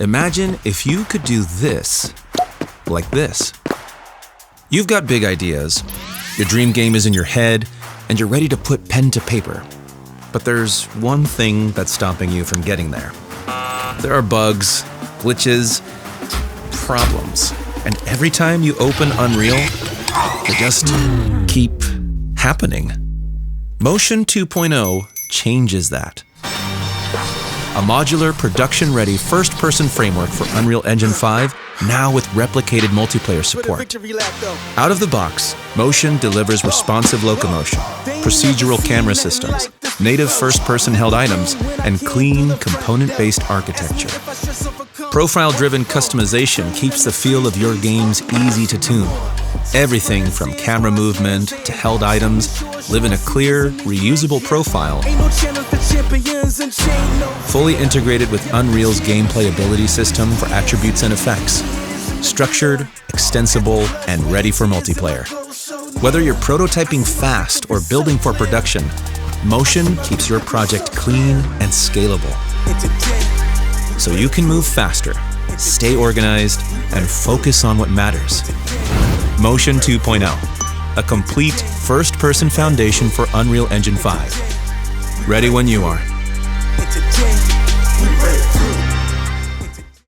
Imagine if you could do this, like this. You've got big ideas, your dream game is in your head, and you're ready to put pen to paper. But there's one thing that's stopping you from getting there. There are bugs, glitches, problems, and every time you open Unreal, they just keep happening. Motion 2.0 changes that. A modular, production-ready, first-person framework for Unreal Engine 5, now with replicated multiplayer support. Out of the box, Motion delivers responsive locomotion, procedural camera systems, native first-person held items, and clean, component-based architecture. Profile-driven customization keeps the feel of your games easy to tune. Everything from camera movement to held items live in a clear, reusable profile, fully integrated with Unreal's gameplay ability system for attributes and effects. Structured, extensible, and ready for multiplayer. Whether you're prototyping fast or building for production, Motion keeps your project clean and scalable. So you can move faster, stay organized, and focus on what matters. Motion 2.0, a complete first-person foundation for Unreal Engine 5. Ready when you are.